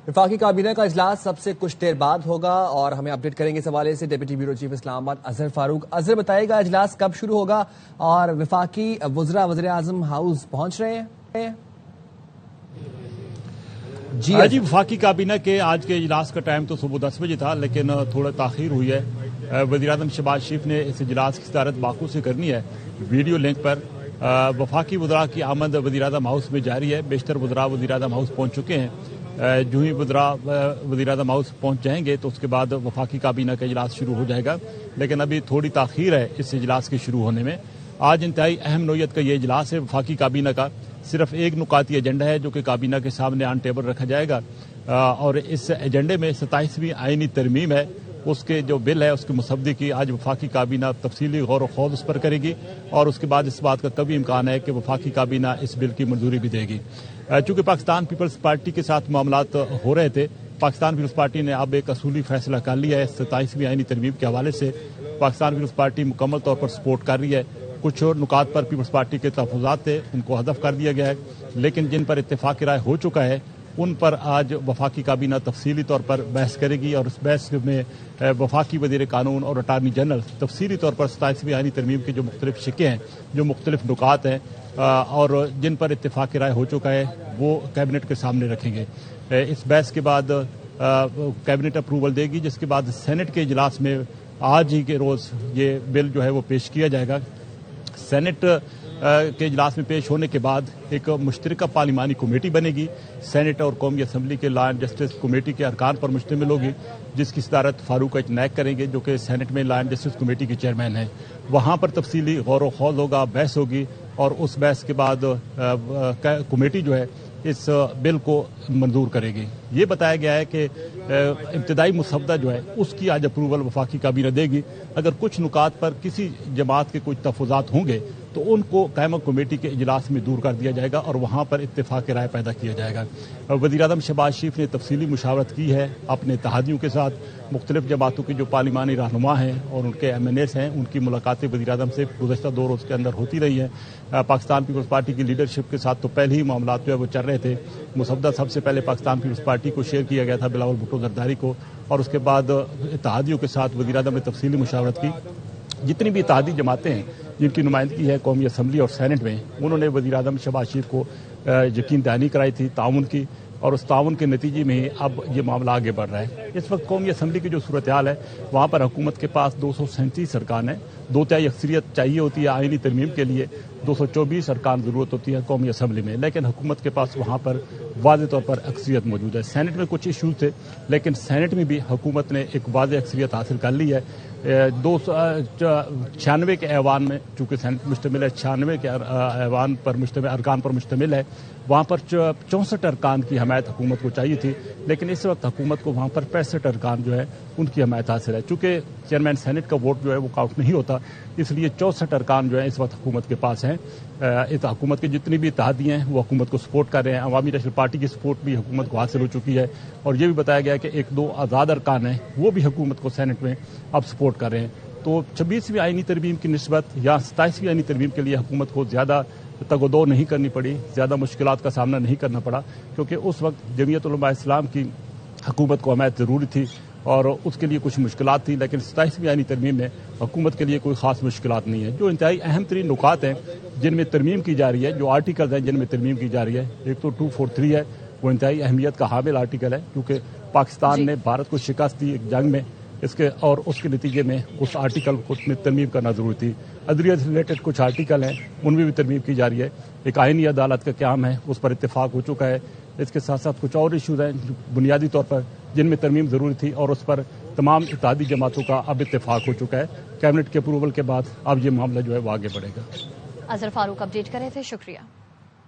وفاقی کابینہ کا اجلاس سب سے کچھ دیر بعد ہوگا اور ہمیں اپڈیٹ کریں گے اس حوالے سے ڈپٹی بیورو چیف اسلام آباد اظہر فاروق۔ اظہر بتائے گا اجلاس کب شروع ہوگا اور وفاقی وزراء وزیر اعظم ہاؤس پہنچ رہے ہیں؟ جی وفاقی کابینہ کے آج کے اجلاس کا ٹائم تو صبح 10 بجے تھا، لیکن تھوڑا تاخیر ہوئی ہے۔ وزیر اعظم شہباز شریف نے اس اجلاس کی صدارت باکو سے کرنی ہے ویڈیو لنک پر۔ وفاقی وزراء کی آمد وزیر اعظم ہاؤس میں جاری ہے، بیشتر وزراء وزیر اعظم ہاؤس پہنچ چکے ہیں۔ جو ہی وزراء وزیر اعظم ہاؤس پہنچ جائیں گے تو اس کے بعد وفاقی کابینہ کا اجلاس شروع ہو جائے گا، لیکن ابھی تھوڑی تاخیر ہے اس اجلاس کے شروع ہونے میں۔ آج انتہائی اہم نوعیت کا یہ اجلاس ہے وفاقی کابینہ کا۔ صرف ایک نکاتی ایجنڈا ہے جو کہ کابینہ کے سامنے آن ٹیبل رکھا جائے گا، اور اس ایجنڈے میں 27ویں آئینی ترمیم ہے، اس کے جو بل ہے اس کے مسودے کی آج وفاقی کابینہ تفصیلی غور و خوض اس پر کرے گی، اور اس کے بعد اس بات کا کبھی امکان ہے کہ وفاقی کابینہ اس بل کی منظوری بھی دے گی۔ چونکہ پاکستان پیپلز پارٹی کے ساتھ معاملات ہو رہے تھے، پاکستان پیپلز پارٹی نے اب ایک اصولی فیصلہ کر لیا ہے 27ویں آئینی ترمیم کے حوالے سے۔ پاکستان پیپلز پارٹی مکمل طور پر سپورٹ کر رہی ہے۔ کچھ نکات پر پیپلز پارٹی کے تحفظات تھے، ان کو حذف کر دیا گیا ہے، لیکن جن پر اتفاق رائے ہو چکا ہے ان پر آج وفاقی کابینہ تفصیلی طور پر بحث کرے گی، اور اس بحث میں وفاقی وزیر قانون اور اٹارنی جنرل تفصیلی طور پر 27ویں آئینی ترمیم کے جو مختلف شقیں ہیں، جو مختلف نکات ہیں اور جن پر اتفاق رائے ہو چکا ہے وہ کیبنٹ کے سامنے رکھیں گے۔ اس بحث کے بعد کیبنٹ اپروول دے گی، جس کے بعد سینٹ کے اجلاس میں آج ہی کے روز یہ بل جو ہے وہ پیش کیا جائے گا۔ سینٹ کے اجلاس میں پیش ہونے کے بعد ایک مشترکہ پارلیمانی کمیٹی بنے گی، سینٹ اور قومی اسمبلی کے لا اینڈ جسٹس کمیٹی کے ارکان پر مشتمل ہوگی، جس کی صدارت فاروق ایچ نائک کریں گے، جو کہ سینٹ میں لا اینڈ جسٹس کمیٹی کے چیئرمین ہیں۔ وہاں پر تفصیلی غور و خوض ہوگا، بحث ہوگی، اور اس بحث کے بعد کمیٹی جو ہے اس بل کو منظور کرے گی۔ یہ بتایا گیا ہے کہ ابتدائی مسودہ جو ہے اس کی آج اپروول وفاقی کابینہ دے گی۔ اگر کچھ نکات پر کسی جماعت کے کچھ تحفظات ہوں گے تو ان کو قائمہ کمیٹی کے اجلاس میں دور کر دیا جائے گا اور وہاں پر اتفاق رائے پیدا کیا جائے گا۔ وزیر اعظم شہباز شریف نے تفصیلی مشاورت کی ہے اپنے اتحادیوں کے ساتھ، مختلف جماعتوں کے جو پارلیمانی رہنما ہیں اور ان کے ایم این ایز ہیں، ان کی ملاقاتیں وزیر اعظم سے گزشتہ 2 روز کے اندر ہوتی رہی ہیں۔ پاکستان پیپلز پارٹی کی لیڈرشپ کے ساتھ تو پہلے ہی معاملات جو ہے وہ چل رہے تھے۔ مسودہ سب سے پہلے پاکستان پیپلز پارٹی کو شیئر کیا گیا تھا، بلاول بھٹو زرداری کو، اور اس کے بعد اتحادیوں کے ساتھ وزیر اعظم نے تفصیلی مشاورت کی۔ جتنی بھی اتحادی جماعتیں ہیں جن کی نمائندگی ہے قومی اسمبلی اور سینٹ میں، انہوں نے وزیر اعظم شہباز شریف کو یقین دہانی کرائی تھی تعاون کی، اور اس تعاون کے نتیجے میں ہی اب یہ معاملہ آگے بڑھ رہا ہے۔ اس وقت قومی اسمبلی کی جو صورتحال ہے وہاں پر حکومت کے پاس 237 ارکان ہیں، 2/3 اکثریت چاہیے ہوتی ہے آئینی ترمیم کے لیے، 224 ارکان ضرورت ہوتی ہے قومی اسمبلی میں، لیکن حکومت کے پاس وہاں پر واضح طور پر اکثریت موجود ہے۔ سینٹ میں کچھ ایشوز تھے، لیکن سینٹ میں بھی حکومت نے ایک واضح اکثریت حاصل کر لی ہے۔ 96 کے ایوان میں، چونکہ سینٹ مشتمل ہے 96 کے ایوان پر مشتمل ارکان پر مشتمل ہے، وہاں پر 64 ارکان کی حمایت حکومت کو چاہیے تھی، لیکن اس وقت حکومت کو وہاں پر 65 ارکان جو ہے ان کی حمایت حاصل ہے۔ چونکہ چیئرمین سینٹ کا ووٹ جو ہے وہ کاؤنٹ نہیں ہوتا، اس لیے 64 ارکان جو ہیں اس وقت حکومت کے پاس ہیں۔ حکومت کے جتنی بھی اتحادی ہیں وہ حکومت کو سپورٹ کر رہے ہیں، عوامی نیشنل پارٹی کی سپورٹ بھی حکومت کو حاصل ہو چکی ہے، اور یہ بھی بتایا گیا کہ 1-2 آزاد ارکان ہیں وہ بھی حکومت کو سینٹ میں اب سپورٹ کر رہے ہیں۔ تو 26ویں آئینی ترمیم کی نسبت یا 27ویں آئینی ترمیم کے لیے حکومت کو زیادہ تگ و دو نہیں کرنی پڑی، زیادہ مشکلات کا سامنا نہیں کرنا پڑا، کیونکہ اس وقت جمعیت علماء اسلام کی حکومت کو حمایت ضروری تھی اور اس کے لیے کچھ مشکلات تھیں، لیکن 27ویں آئینی ترمیم میں حکومت کے لیے کوئی خاص مشکلات نہیں ہے۔ جو انتہائی اہم ترین نکات ہیں جن میں ترمیم کی جا رہی ہے، جو آرٹیکلز ہیں جن میں ترمیم کی جا رہی ہے، ایک تو 243 ہے، وہ انتہائی اہمیت کا حامل آرٹیکل ہے، کیونکہ پاکستان نے بھارت کو شکست دی ایک جنگ میں، اور اس کے نتیجے میں اس آرٹیکل کو ترمیم کرنا ضروری تھی۔ عدلیہ سے ریلیٹڈ کچھ آرٹیکل ہیں ان میں بھی ترمیم کی جا رہی ہے۔ ایک آئینی عدالت کا قیام ہے، اس پر اتفاق ہو چکا ہے۔ اس کے ساتھ ساتھ کچھ اور ایشوز ہیں جو بنیادی طور پر جن میں ترمیم ضروری تھی، اور اس پر تمام اتحادی جماعتوں کا اب اتفاق ہو چکا ہے۔ کیبنٹ کے اپروول کے بعد اب یہ معاملہ جو ہے وہ آگے بڑھے گا۔ اظہر فاروق اپڈیٹ کر رہے تھے، شکریہ۔